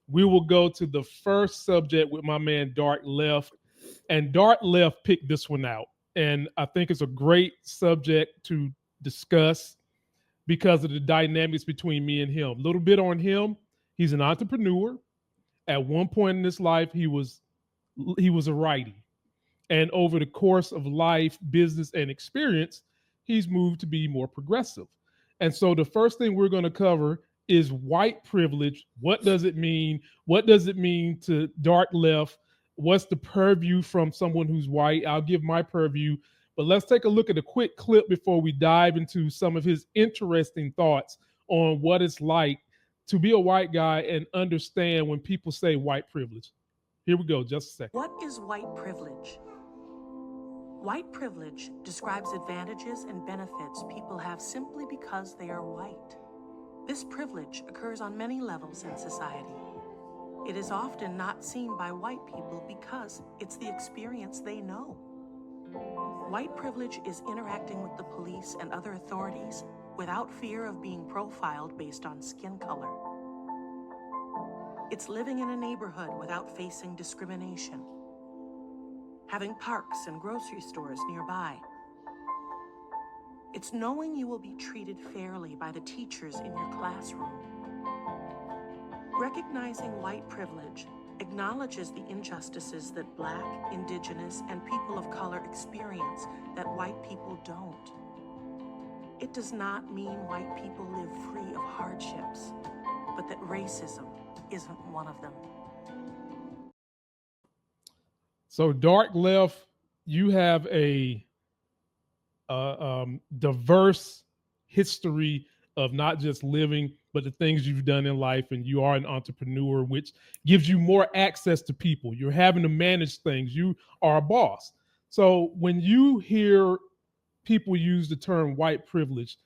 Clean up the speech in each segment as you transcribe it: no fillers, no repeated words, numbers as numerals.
we will go to the first subject with my man DarkLeft. And DarkLeft picked this one out. And I think it's a great subject to discuss because of the dynamics between me and him. A little bit on him. He's an entrepreneur. At one point in his life, he was a righty. And over the course of life, business, and experience, he's moved to be more progressive. And so the first thing we're going to cover is white privilege. What does it mean? What does it mean to DarkLeft? What's the purview from someone who's white? I'll give my purview, but let's take a look at a quick clip before we dive into some of his interesting thoughts on what it's like to be a white guy and understand when people say white privilege. Here we go, just a second. What is white privilege? White privilege describes advantages and benefits people have simply because they are white. This privilege occurs on many levels in society. It is often not seen by white people because it's the experience they know. White privilege is interacting with the police and other authorities without fear of being profiled based on skin color. It's living in a neighborhood without facing discrimination. Having parks and grocery stores nearby. It's knowing you will be treated fairly by the teachers in your classroom. Recognizing white privilege acknowledges the injustices that Black, Indigenous, and people of color experience that white people don't. It does not mean white people live free of hardships, but that racism isn't one of them. So, DarkLeft, you have a diverse history of not just living, but the things you've done in life. And you are an entrepreneur, which gives you more access to people. You're having to manage things. You are a boss. So when you hear people use the term white privilege,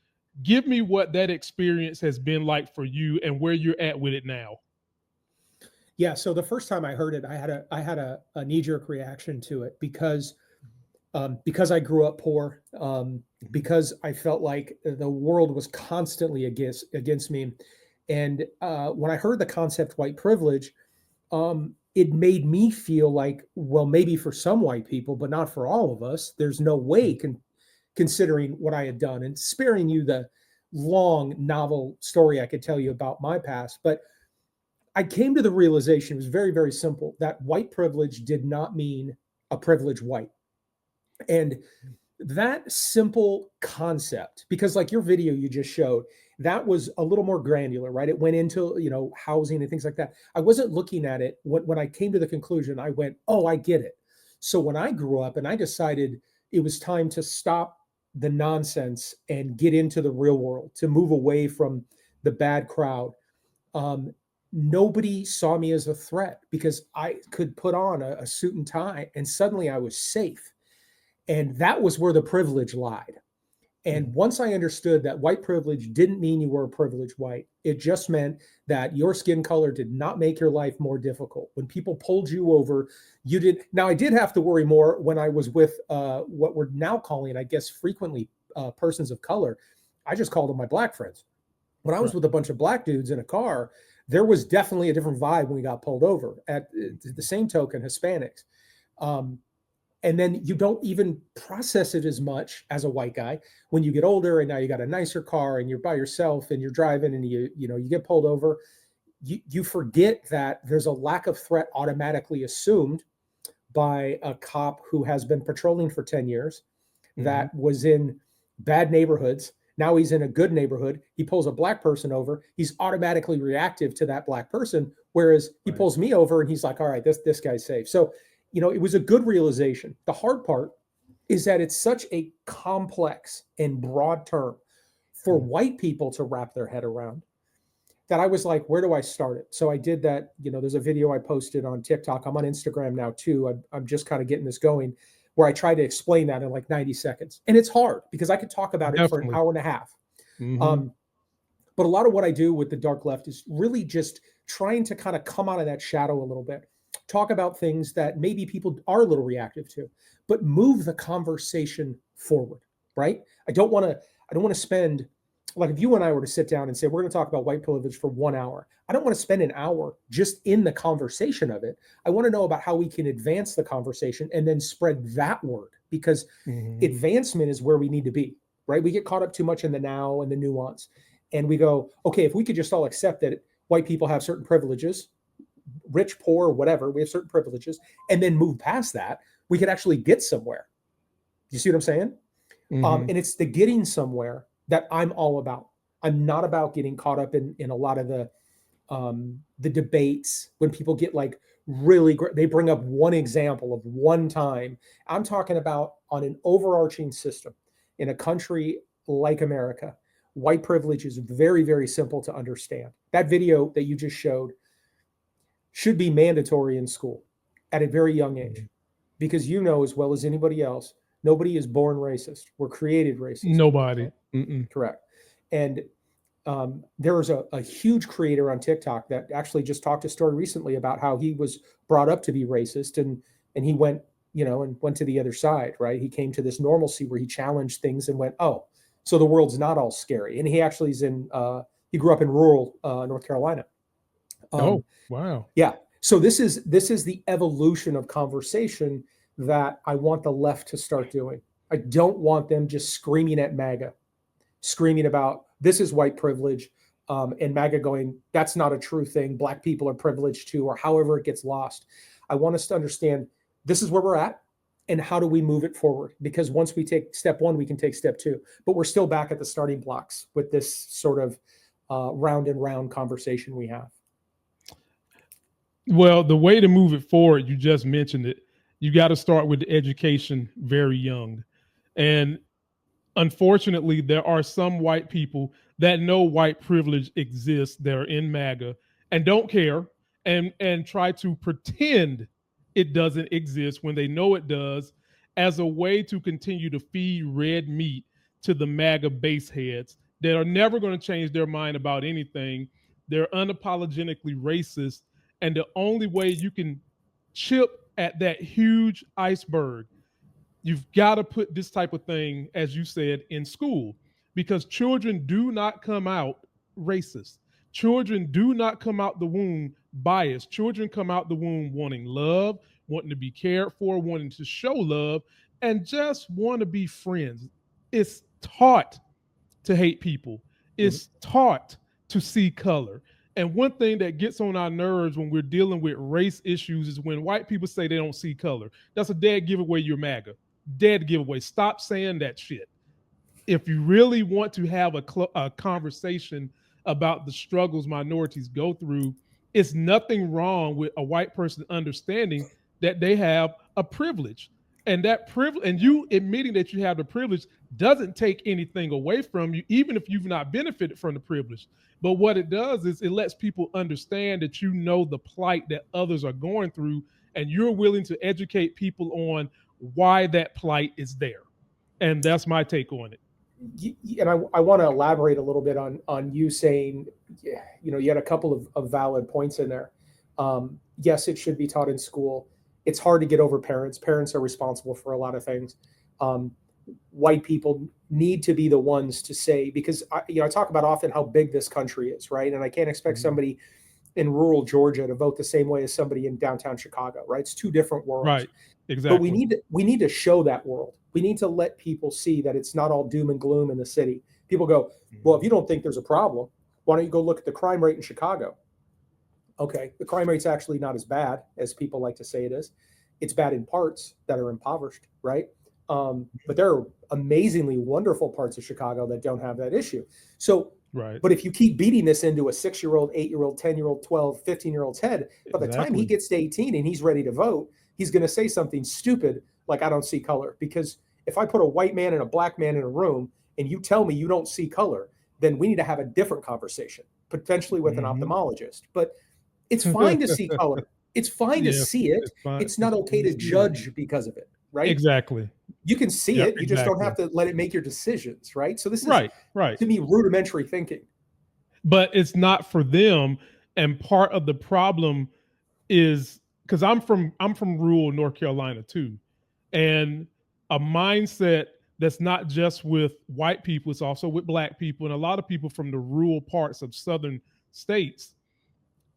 give me what that experience has been like for you and where you're at with it now. Yeah. So the first time I heard it, I had a knee-jerk reaction to it because I grew up poor, because I felt like the world was constantly against me. And when I heard the concept white privilege, it made me feel like, well, maybe for some white people, but not for all of us. There's no way considering what I had done, and sparing you the long novel story I could tell you about my past. But I came to the realization, it was very, very simple, that white privilege did not mean a privileged white. And that simple concept, because like your video you just showed, that was a little more granular, right? It went into, housing and things like that. I wasn't looking at it. When I came to the conclusion, I went, oh, I get it. So when I grew up and I decided it was time to stop the nonsense and get into the real world, to move away from the bad crowd, nobody saw me as a threat because I could put on a suit and tie and suddenly I was safe. And that was where the privilege lied. And once I understood that white privilege didn't mean you were a privileged white, it just meant that your skin color did not make your life more difficult. When people pulled you over, you did. Now, I did have to worry more when I was with what we're now calling, I guess, frequently persons of color. I just called them my Black friends. When I was with a bunch of Black dudes in a car, there was definitely a different vibe when we got pulled over. At the same token, Hispanics. And then you don't even process it as much as a white guy when you get older and now you got a nicer car and you're by yourself and you're driving and you get pulled over. You forget that there's a lack of threat automatically assumed by a cop who has been patrolling for 10 years, that was in bad neighborhoods. Now he's in a good neighborhood. He pulls a Black person over. He's automatically reactive to that Black person. Whereas he pulls me over and he's like, all right, this guy's safe. So, it was a good realization. The hard part is that it's such a complex and broad term for white people to wrap their head around that I was like, where do I start it? So I did that. There's a video I posted on TikTok. I'm on Instagram now too. I'm just kind of getting this going, where I try to explain that in like 90 seconds. And it's hard because I could talk about it for an hour and a half. But a lot of what I do with the DarkLeft is really just trying to kind of come out of that shadow a little bit. Talk about things that maybe people are a little reactive to, but move the conversation forward, right? I don't want to spend like if you and I were to sit down and say, we're going to talk about white privilege for 1 hour, I don't want to spend an hour just in the conversation of it. I want to know about how we can advance the conversation and then spread that word, because advancement is where we need to be, right? We get caught up too much in the now and the nuance. And we go, okay, if we could just all accept that white people have certain privileges, rich, poor, whatever, we have certain privileges, and then move past that, we could actually get somewhere. You see what I'm saying? And it's the getting somewhere that I'm all about. I'm not about getting caught up in a lot of the debates when people get like really great. They bring up one example of one time. I'm talking about on an overarching system in a country like America. White privilege is very, very simple to understand. That video that you just showed should be mandatory in school at a very young age, because you know as well as anybody else, nobody is born racist. We're created racist. Nobody. Correct. And there was a huge creator on TikTok that actually just talked a story recently about how he was brought up to be racist, and he went, and went to the other side, right? He came to this normalcy where he challenged things and went, oh, so the world's not all scary. And he actually is he grew up in rural North Carolina. Oh, wow. Yeah. So this is the evolution of conversation that I want the left to start doing. I don't want them just screaming at MAGA, screaming about this is white privilege, and MAGA going, that's not a true thing. Black people are privileged too, or however it gets lost. I want us to understand this is where we're at and how do we move it forward? Because once we take step one, we can take step two, but we're still back at the starting blocks with this sort of round and round conversation we have. Well, the way to move it forward, you just mentioned it. You got to start with the education very young. And unfortunately, there are some white people that know white privilege exists that are in MAGA and don't care and try to pretend it doesn't exist when they know it does, as a way to continue to feed red meat to the MAGA base heads that are never going to change their mind about anything. They're unapologetically racist. And the only way you can chip at that huge iceberg, you've got to put this type of thing, as you said, in school, because children do not come out racist. Children do not come out the womb biased. Children come out the womb wanting love, wanting to be cared for, wanting to show love, and just want to be friends. It's taught to hate people. It's taught to see color. And one thing that gets on our nerves when we're dealing with race issues is when white people say they don't see color. That's a dead giveaway you're MAGA. Dead giveaway. Stop saying that shit. If you really want to have a conversation about the struggles minorities go through, it's nothing wrong with a white person understanding that they have a privilege. And that privilege, and you admitting that you have the privilege, doesn't take anything away from you, even if you've not benefited from the privilege. But what it does is it lets people understand that you know the plight that others are going through, and you're willing to educate people on why that plight is there. And that's my take on it. And I want to elaborate a little bit on you saying, you had a couple of valid points in there. Yes, it should be taught in school. It's hard to get over parents. Parents are responsible for a lot of things. White people need to be the ones to say, because I talk about often how big this country is, right? And I can't expect somebody in rural Georgia to vote the same way as somebody in downtown Chicago, right? It's two different worlds. Right, exactly. But we need to show that world. We need to let people see that it's not all doom and gloom in the city. People go, well, if you don't think there's a problem, why don't you go look at the crime rate in Chicago? Okay, the crime rate's actually not as bad as people like to say it is. It's bad in parts that are impoverished, right? But there are amazingly wonderful parts of Chicago that don't have that issue. So, right. But if you keep beating this into a 6-year-old, 8-year-old, 10-year-old, 12, 15-year-old's head, by the time he gets to 18 and he's ready to vote, he's going to say something stupid like, I don't see color. Because if I put a white man and a black man in a room and you tell me you don't see color, then we need to have a different conversation, potentially with an ophthalmologist. But it's fine to see color. It's fine to see it. It's not okay to judge because of it, right? Exactly. You can see it. You just don't have to let it make your decisions, right? So this is, right. to me, rudimentary thinking. But it's not for them. And part of the problem is, because I'm from rural North Carolina too, and a mindset that's not just with white people, it's also with black people and a lot of people from the rural parts of southern states,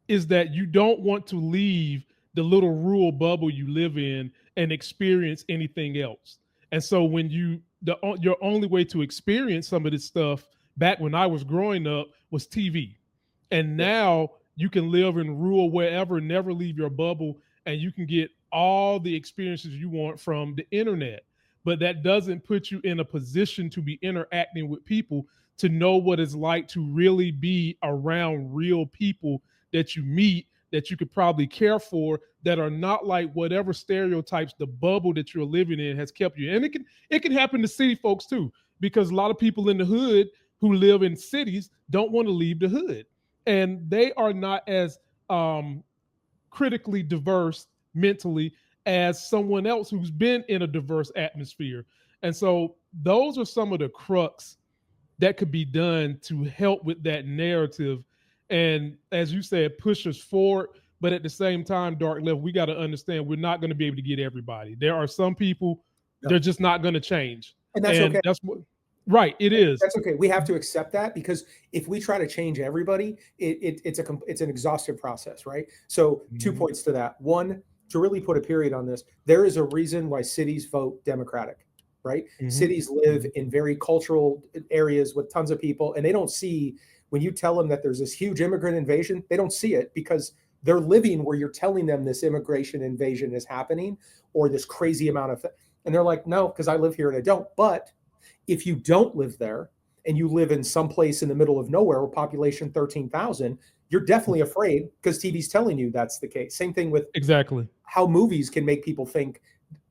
is that you don't want to leave the little rural bubble you live in and experience anything else. And so when your only way to experience some of this stuff back when I was growing up was TV. And now you can live in rural wherever, never leave your bubble, and you can get all the experiences you want from the internet. But that doesn't put you in a position to be interacting with people, to know what it's like to really be around real people that you meet, that you could probably care for, that are not like whatever stereotypes the bubble that you're living in has kept you. And it can happen to city folks too, because a lot of people in the hood who live in cities don't want to leave the hood, and they are not as critically diverse mentally as someone else who's been in a diverse atmosphere. And so those are some of the crux that could be done to help with that narrative. And as you said, push us forward. But at the same time, DarkLeft, we got to understand we're not going to be able to get everybody. There are some people, they're just not going to change. And that's okay. That's what, right, it is. That's okay. We have to accept that, because if we try to change everybody, it's an exhaustive process, right? So 2 points to that. One, to really put a period on this, there is a reason why cities vote Democratic, right? Cities live in very cultural areas with tons of people, and they don't see, when you tell them that there's this huge immigrant invasion, they don't see it because they're living where you're telling them this immigration invasion is happening, or this crazy amount of, and they're like, no, because I live here and I don't. But if you don't live there and you live in some place in the middle of nowhere with population 13,000, you're definitely afraid because TV's telling you that's the case. Same thing with exactly how movies can make people think.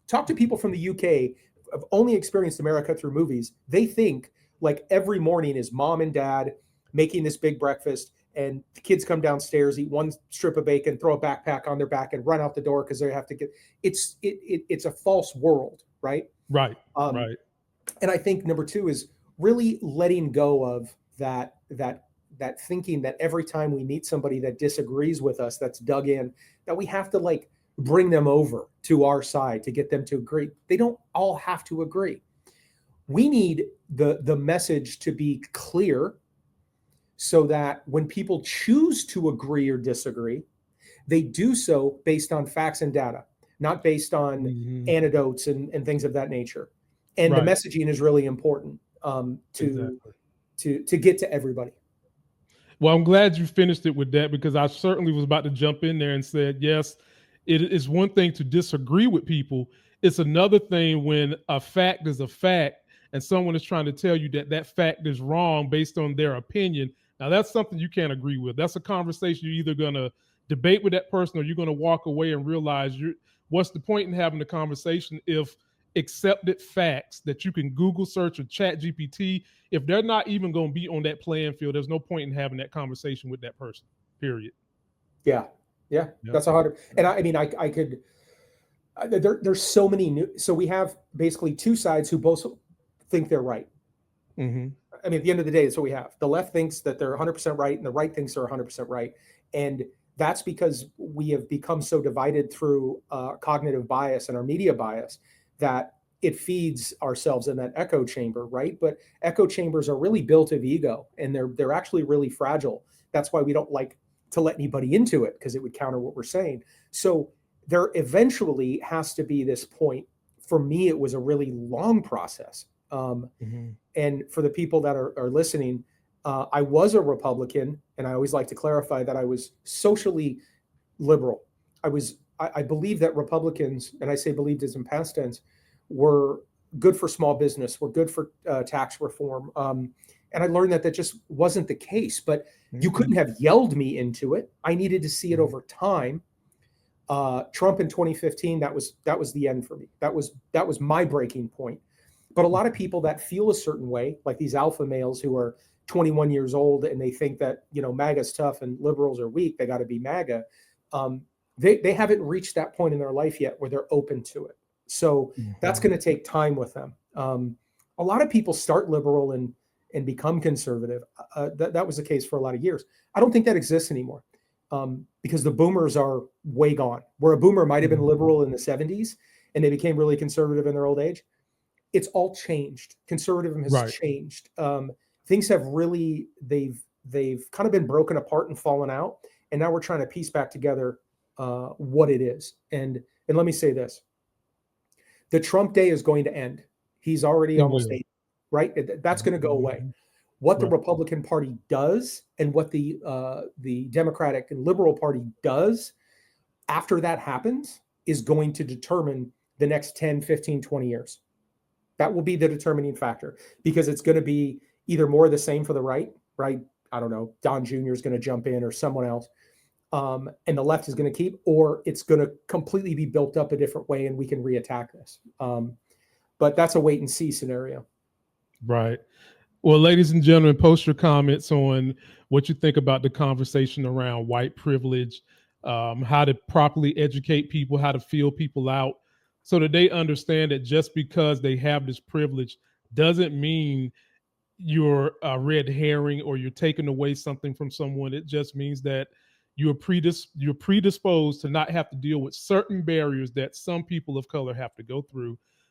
Talk to people from the UK, have only experienced America through movies. They think like every morning is mom and dad making this big breakfast, and the kids come downstairs, eat one strip of bacon, throw a backpack on their back, and run out the door because they have to get. It's a false world, right? Right. Right. And I think number two is really letting go of that thinking that every time we meet somebody that disagrees with us, that's dug in, that we have to like bring them over to our side to get them to agree. They don't all have to agree. We need the message to be clear so that when people choose to agree or disagree, they do so based on facts and data, not based on anecdotes and things of that nature. And the messaging is really important to get to everybody. Well, I'm glad you finished it with that, because I certainly was about to jump in there and said, yes, it is one thing to disagree with people. It's another thing when a fact is a fact and someone is trying to tell you that that fact is wrong based on their opinion. Now, that's something you can't agree with. That's a conversation you're either going to debate with that person or you're going to walk away and realize what's the point in having the conversation if accepted facts that you can Google search or chat GPT, if they're not even going to be on that playing field, there's no point in having that conversation with that person, period. Yeah. That's a hard, and I mean, I could, there's so many new, so we have basically two sides who both think they're right. I mean, at the end of the day, that's what we have. The left thinks that they're 100% right and the right thinks they're 100% right. And that's because we have become so divided through cognitive bias and our media bias that it feeds ourselves in that echo chamber, right? But echo chambers are really built of ego, and they're actually really fragile. That's why we don't like to let anybody into it, because it would counter what we're saying. So there eventually has to be this point. For me, it was a really long process. And for the people that are listening, I was a Republican, and I always like to clarify that I was socially liberal. I believe that Republicans, and I say believed as in past tense, were good for small business, were good for tax reform. And I learned that just wasn't the case, but you couldn't have yelled me into it. I needed to see it over time. Trump in 2015, that was the end for me. That was my breaking point. But a lot of people that feel a certain way, like these alpha males who are 21 years old and they think that, MAGA's tough and liberals are weak, they got to be MAGA. They haven't reached that point in their life yet where they're open to it. So that's going to take time with them. A lot of people start liberal and become conservative. That was the case for a lot of years. I don't think that exists anymore because the boomers are way gone. Where a boomer might have been liberal in the 70s and they became really conservative in their old age. it's all changed. Conservatism has Right. changed. Things have really, they've kind of been broken apart and fallen out. And now we're trying to piece back together what it is. And let me say this. The Trump day is going to end. He's already almost 80, right? That's going to go away. What the Republican Party does and what the Democratic and Liberal Party does after that happens is going to determine the next 10, 15, 20 years. That will be the determining factor, because it's going to be either more of the same for the right? I don't know, Don Jr. is going to jump in or someone else. And the left is going to keep, or it's going to completely be built up a different way and we can reattack this. But that's a wait and see scenario. Right. Well, ladies and gentlemen, post your comments on what you think about the conversation around white privilege, how to properly educate people, how to feel people out, so that they understand that just because they have this privilege doesn't mean you're a red herring or you're taking away something from someone. It just means that you're predisposed to not have to deal with certain barriers that some people of color have to go through.